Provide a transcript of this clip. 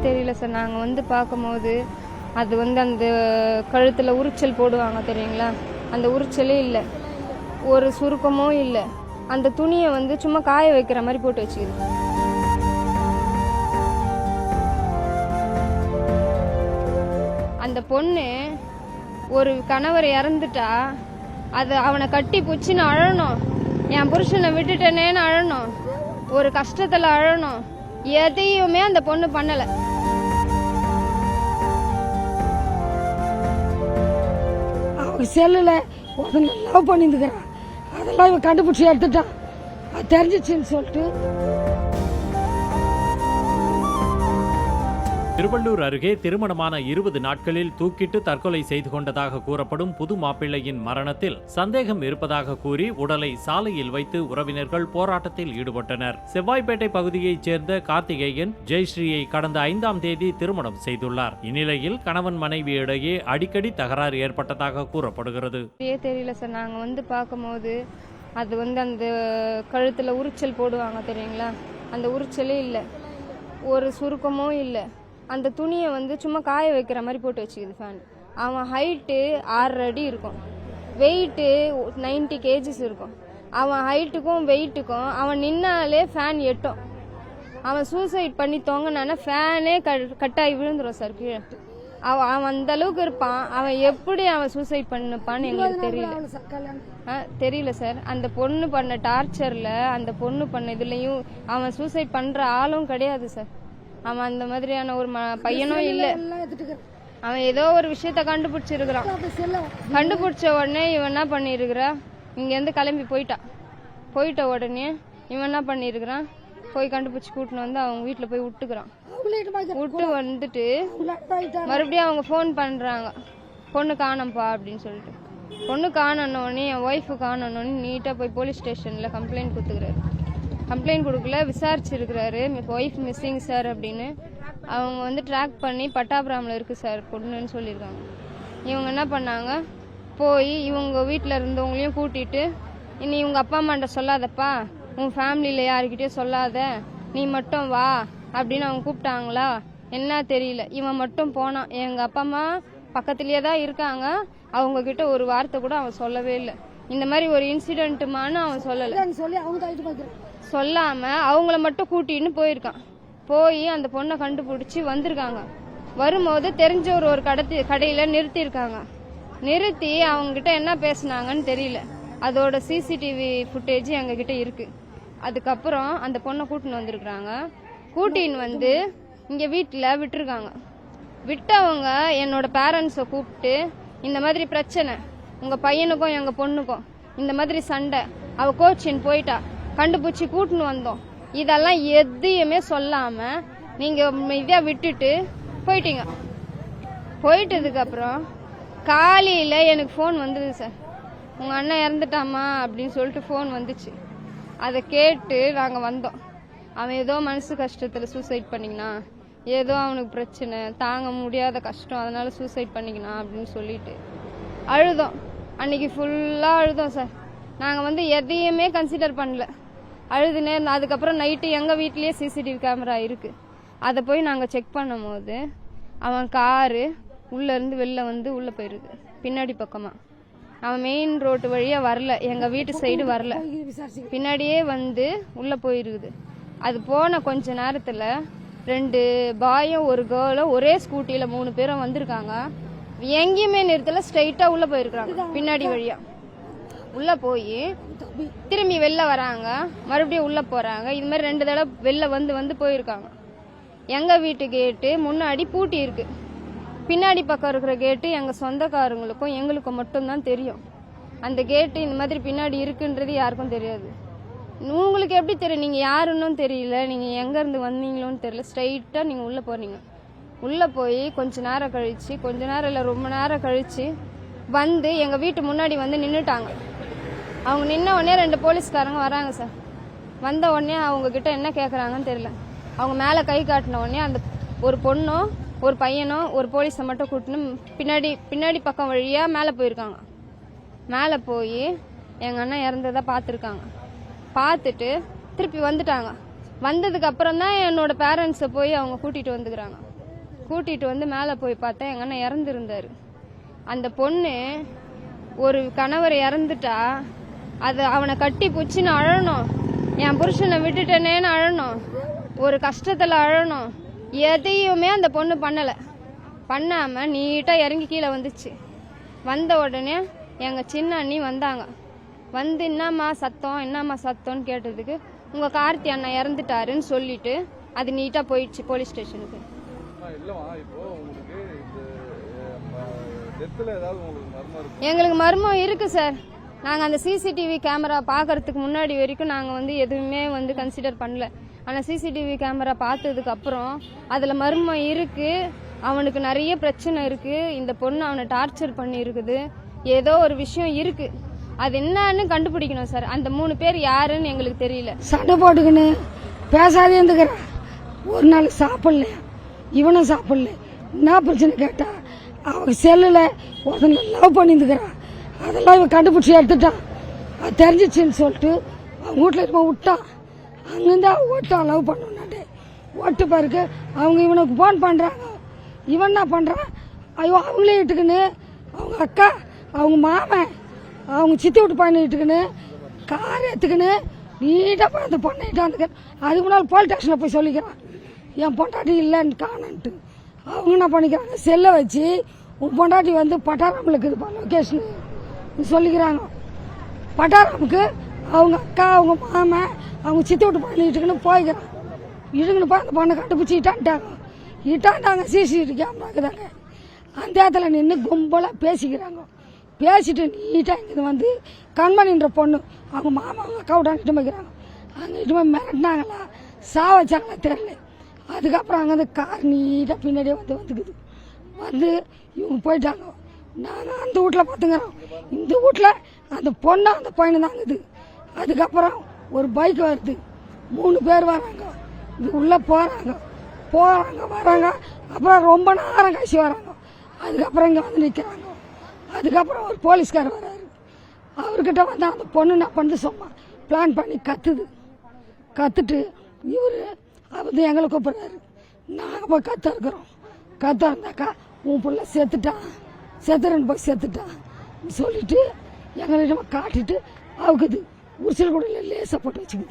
தெரியல சார். நாங்கள் வந்து பார்க்கும்போது அது வந்து அந்த கழுத்தில் உரிச்சல் போடுவாங்க தெரியுங்களா, அந்த உரிச்சலே இல்லை, ஒரு சுருக்கமும் இல்லை. அந்த துணியை வந்து சும்மா காய வைக்கிற மாதிரி போட்டு வச்சுக்குது. அந்த பொண்ணு ஒரு கணவர் இறந்துட்டா அது அவனை கட்டி பிடிச்சின்னு அழணும், என் புருஷனை விட்டுட்டேனேன்னு அழணும், ஒரு கஷ்டத்தில் அழணும். எதையுமே அந்த பொண்ணு பண்ணலை. அவங்க செல்லில் ஒருத்தங்க லவ் பண்ணியிருந்துக்கிறான், அதெல்லாம் இவன் கண்டுபிடிச்சி எடுத்துட்டான். அது தெரிஞ்சிச்சுன்னு சொல்லிட்டு திருவள்ளூர் அருகே திருமணமான 20 நாட்களில் தூக்கிட்டு தற்கொலை செய்து கொண்டதாக கூறப்படும் புது மாப்பிள்ளையின் மரணத்தில் சந்தேகம் இருப்பதாக கூறி உடலை சாலையில் வைத்து உறவினர்கள் போராட்டத்தில் ஈடுபட்டனர். செவ்வாய்ப்பேட்டை பகுதியைச் சேர்ந்த கார்த்திகேயன் ஜெயஸ்ரீயை கடந்த 5ஆம் தேதி திருமணம் செய்துள்ளார். இந்நிலையில் கணவன் மனைவி இடையே அடிக்கடி தகராறு ஏற்பட்டதாக கூறப்படுகிறது. தெரியல சார். நாங்கள் வந்து பார்க்கும்போது அது வந்து அந்த கழுத்தில் உரிச்சல் போடுவாங்க தெரியுங்களா, அந்த உரிச்சலே இல்லை, ஒரு சுருக்கமும் இல்லை. அந்த துணியை வந்து சும்மா காய வைக்கிற மாதிரி போட்டு வச்சுக்குது ஃபேன். அவன் ஹைட்டு 6 அடி இருக்கும், வெயிட்டு 90 kgs இருக்கும். அவன் ஹைட்டுக்கும் வெயிட்டுக்கும் அவன் நின்னாலே ஃபேன் எட்டும். அவன் சூசைட் பண்ணி தொங்கினானா ஃபேனே கட்டாகி விழுந்துடும் சார் கீழே. அவன் அந்த அளவுக்கு இருப்பான். அவன் எப்படி அவன் சூசைட் பண்ணிப்பான்னு எங்களுக்கு தெரியல சார். அந்த பொண்ணு பண்ண டார்ச்சரில், அந்த பொண்ணு பண்ண இதுலையும் அவன் சூசைட் பண்ணுற ஆளும் கிடையாது சார். அவன் அந்த மாதிரியான ஒரு பையனும் இல்லை. அவன் ஏதோ ஒரு விஷயத்த கண்டுபிடிச்சிருக்கிறான். கண்டுபிடிச்ச உடனே இவன் என்ன பண்ணிருக்கிறா, இங்கேருந்து கிளம்பி போயிட்ட உடனே இவன் என்ன பண்ணிருக்கிறான், போய் கண்டுபிடிச்சி கூட்டின்னு வந்து அவங்க வீட்டில் போய் விட்டுக்கிறான். விட்டு வந்துட்டு மறுபடியும் அவங்க ஃபோன் பண்ணுறாங்க, பொண்ணு காணோம்ப்பா அப்படின்னு சொல்லிட்டு. பொண்ணு காணோன்னே, என் ஒய்ஃபு காணோன்னே நீட்டாக போய் போலீஸ் ஸ்டேஷனில் கம்ப்ளைண்ட் கொடுத்துக்கிறாரு. கம்ப்ளைண்ட் கொடுக்கல, விசாரிச்சிருக்கிறாரு, ஒய்ஃப் மிஸ்ஸிங் சார் அப்படின்னு. அவங்க வந்து ட்ராக் பண்ணி பட்டாபுராமில் இருக்குது சார் பொண்ணுன்னு சொல்லியிருக்காங்க. இவங்க என்ன பண்ணாங்க, போய் இவங்க வீட்டில் இருந்தவங்களையும் கூட்டிகிட்டு, இனி இவங்க அப்பா அம்மாண்ட சொல்லாதப்பா, உன் ஃபேமிலியில் யாருக்கிட்டே சொல்லாத, நீ மட்டும் வா அப்படின்னு அவங்க கூப்பிட்டாங்களா என்ன தெரியல. இவன் மட்டும் போனான். எங்கள் அப்பா அம்மா பக்கத்துலேயே தான் இருக்காங்க, அவங்கக்கிட்ட ஒரு வார்த்தை கூட அவன் சொல்லவே இல்லை. இந்த மாதிரி ஒரு இன்சிடென்ட்டுமான்னு அவன் சொல்லலை. சொல்லாமல் அவங்கள மட்டும் கூட்டின்னு போயிருக்கான். போய் அந்த பொண்ணை கண்டுபிடிச்சி வந்திருக்காங்க. வரும்போது தெரிஞ்ச ஒரு கடையில் நிறுத்தியிருக்காங்க. நிறுத்தி அவங்ககிட்ட என்ன பேசுனாங்கன்னு தெரியல. அதோட சிசிடிவி ஃபுட்டேஜ் எங்ககிட்ட இருக்கு. அதுக்கப்புறம் அந்த பொண்ணை கூட்டின்னு வந்திருக்கிறாங்க. கூட்டின்னு வந்து இங்கே வீட்டில் விட்டுருக்காங்க. விட்டவங்க என்னோட பேரண்ட்ஸை கூப்பிட்டு, இந்த மாதிரி பிரச்சனை, உங்கள் பையனுக்கும் எங்கள் பொண்ணுக்கும் இந்த மாதிரி சண்டை, அவள் கோச்சின்னு போயிட்டா, கண்டுபிடிச்சி கூட்டின்னு வந்தோம், இதெல்லாம் எதையுமே சொல்லாமல் நீங்கள் இதாக விட்டுட்டு போயிட்டீங்க. போயிட்டதுக்கப்புறம் காலையில் எனக்கு ஃபோன் வந்தது சார், உங்கள் அண்ணன் இறந்துட்டாமா அப்படின்னு சொல்லிட்டு ஃபோன் வந்துச்சு. அதை கேட்டு நாங்கள் வந்தோம். அவன் ஏதோ மனசு கஷ்டத்தில் சூசைட் பண்ணிக்கினா, ஏதோ அவனுக்கு பிரச்சனை, தாங்க முடியாத கஷ்டம், அதனால சூசைட் பண்ணிக்கினா அப்படின்னு சொல்லிட்டு அழுதோம். அன்னைக்கு ஃபுல்லாக அழுதோம் சார். நாங்கள் வந்து எதையுமே கன்சிடர் பண்ணல, அழுதுனே. அதுக்கப்புறம் நைட்டு எங்கள் வீட்லேயே சிசிடிவி கேமரா இருக்குது. அதை போய் நாங்கள் செக் பண்ணும் போது அவன் காரு உள்ளேருந்து வெளில வந்து உள்ளே போயிருக்கு பின்னாடி பக்கமாக. அவன் மெயின் ரோட்டு வழியாக வரல, எங்கள் வீட்டு சைடு வரல, பின்னாடியே வந்து உள்ளே போயிருக்குது. அது போன கொஞ்ச நேரத்தில் 2 பாயும் ஒரு கேர்ளும் ஒரே ஸ்கூட்டியில் 3 பேரும் வந்திருக்காங்க. எங்கேயுமே நிறுத்தல, ஸ்ட்ரைட்டாக உள்ளே போயிருக்கிறாங்க. பின்னாடி வழியாக உள்ளே போய் திரும்பி வெளில வராங்க, மறுபடியும் உள்ளே போகிறாங்க. இது மாதிரி 2 தடவை வெளில வந்து போயிருக்காங்க. எங்கள் வீட்டு கேட்டு முன்னாடி பூட்டி இருக்கு, பின்னாடி பக்கம் இருக்கிற கேட்டு எங்கள் சொந்தக்காரங்களுக்கும் எங்களுக்கும் மட்டும்தான் தெரியும். அந்த கேட்டு இந்த மாதிரி பின்னாடி இருக்குன்றது யாருக்கும் தெரியாது. உங்களுக்கு எப்படி தெரியும், நீங்கள் யாருன்னு தெரியல, நீங்கள் எங்கேருந்து வந்தீங்களோன்னு தெரியல, ஸ்ட்ரைட்டாக நீங்கள் உள்ளே போகிறீங்க. உள்ளே போய் கொஞ்ச நேரம் கழித்து, கொஞ்ச நேரம் இல்லை ரொம்ப நேரம் கழித்து வந்து எங்கள் வீட்டு முன்னாடி வந்து நின்றுட்டாங்க. அவங்க நின்ன உடனே 2 போலீஸ்காரங்க வராங்க சார். வந்த உடனே அவங்கக்கிட்ட என்ன கேட்குறாங்கன்னு தெரியல. அவங்க மேலே கை காட்டின உடனே அந்த ஒரு பொண்ணும் ஒரு பையனும் ஒரு போலீஸை மட்டும் கூட்டின்னு பின்னாடி பக்கம் வழியாக மேலே போயிருக்காங்க. மேலே போய் எங்கள் அண்ணன் இறந்ததை பார்த்துருக்காங்க. பார்த்துட்டு திருப்பி வந்துட்டாங்க. வந்ததுக்கு அப்புறம் தான் என்னோட பேரண்ட்ஸை போய் அவங்க கூட்டிட்டு வந்துக்கிறாங்க. கூட்டிட்டு வந்து மேலே போய் பார்த்தா எங்க அண்ணன் இறந்துருந்தாரு. அந்த பொண்ணு ஒரு கணவர் இறந்துட்டா அது அவனை கட்டி பிடிச்சின்னு அழணும், என் புருஷனை விட்டுட்டேனேன்னு அழணும், ஒரு கஷ்டத்தில் அழணும். எதையுமே அந்த பொண்ணு பண்ணாம நீட்டா இறங்கி கீழே வந்துச்சு. வந்த உடனே எங்க சின்ன அண்ணி வந்தாங்க. வந்து என்னம்மா சத்தம்னு கேட்டதுக்கு உங்க கார்த்தி அண்ணா இறந்துட்டாருன்னு சொல்லிட்டு அது நீட்டா போயிடுச்சு போலீஸ் ஸ்டேஷனுக்கு. எங்களுக்கு மர்மம் இருக்கு சார். நாங்க அந்த சிசிடிவி கேமரா பாக்குறதுக்கு முன்னாடி வரைக்கும் நாங்க வந்து எதுவுமே வந்து கன்சிடர் பண்ணல. ஆனா சிசிடிவி கேமரா பார்த்ததுக்கு அப்புறம் அதுல மர்மம் இருக்கு. அவனுக்கு நிறைய பிரச்சனை இருக்கு. இந்த பொண்ணு அவனை டார்ச்சர் பண்ணி இருக்குது. ஏதோ ஒரு விஷயம் இருக்கு. அது என்னன்னு கண்டுபிடிக்கணும் சார். அந்த 3 பேர் யாருன்னு எங்களுக்கு தெரியல. சண்டை போட்டுக்கின்னு பேசாதே இருந்துக்கிறான். ஒரு நாள் சாப்பிடல, இவனும் சாப்பிடல. என்ன பிரச்சனை கேட்டா அவங்க செல்லுல ஒருத்தனை லவ் பண்ணியிருந்துக்கிறான். அதெல்லாம் இவன் கண்டுபிடிச்சி எடுத்துட்டான். அது தெரிஞ்சிச்சுன்னு சொல்லிட்டு அவன் வீட்டில் இருப்ப விட்டான். அங்கிருந்து அவன் ஓட்டான் லவ் பண்ணாண்டே. ஓட்டு பிறகு அவங்க இவனுக்கு ஃபோன் பண்ணுறாங்க. இவன் என்ன பண்ணுறான், ஐயோ அவங்களே இட்டுக்குன்னு அவங்க அக்கா, அவங்க மாமன், அவங்க சித்தி விட்டு பையனை இட்டுக்குன்னு கார் எடுத்துக்கின்னு நீட்டாக போய் அந்த பொண்ணை இட்டாந்துக்க. அதுக்கு முன்னால் போலீஸ் ஸ்டேஷனில் போய் சொல்லிக்கிறான் என் பொண்டாட்டி இல்லைன்னு காணன்ட்டு. அவங்க என்ன பண்ணிக்கிறாங்க, செல்லை வச்சு உன் பொண்டாட்டி வந்து பட்டாராமில் இருக்குதுப்பா லொக்கேஷனு சொல்லிக்கிறாங்க. பட்டாராமுக்கு அவங்க அக்கா, அவங்க மாமன், அவங்க சித்தி விட்டு பையனை இட்டுக்குன்னு போய்க்கிறான். இட்டுக்குன்னு போய் அந்த பொண்ணை கண்டுபிடிச்சி இட்டாண்டாங்க. CCTV camera இருக்குதாங்க. அந்த இடத்துல நின்று கும்பலாக பேசிக்கிறாங்க. பேசிட்டு நீட்டாக இங்கே வந்து கண்மணின்ற பொண்ணு அவங்க மாமா அவங்க அக்கா விட்டாங்க வைக்கிறாங்க. அங்கே இட்டு போய் மிரட்டினாங்களா சாவச்சாங்களா தெரியல. அதுக்கப்புறம் அங்கே வந்து கார் நீட்டாக பின்னாடியே வந்துக்குது. வந்து இவங்க போயிட்டாங்க. நாங்கள் அந்த வீட்டில் பார்த்துக்கிறோம். இந்த வீட்டில் அந்த பொண்ணு அந்த பையனு தாங்குது. அதுக்கப்புறம் ஒரு பைக் வருது. 3 பேர் வராங்க. இது உள்ளே போகிறாங்க வராங்க. அப்புறம் ரொம்ப நேரம் கழிச்சு வராங்க. அதுக்கப்புறம் இங்கே வந்து நிற்கிறாங்க. அதுக்கப்புறம் ஒரு போலீஸ்கார் வர்றாரு. அவர்கிட்ட வந்து அந்த பொண்ணு நான் பண்ணி சும்மா பிளான் பண்ணி கத்துட்டு இவர் வந்து எங்களை கூப்பிட்றாரு. நாங்கள் போய் கத்த இருந்தாக்கா உன் பிள்ளை செத்துட்டான் போய் செத்துட்டான் சொல்லிட்டு எங்களிடம் காட்டிட்டு அவுக்குது. உரிச்சல் கூட லேசாக போட்டு வச்சுக்குது.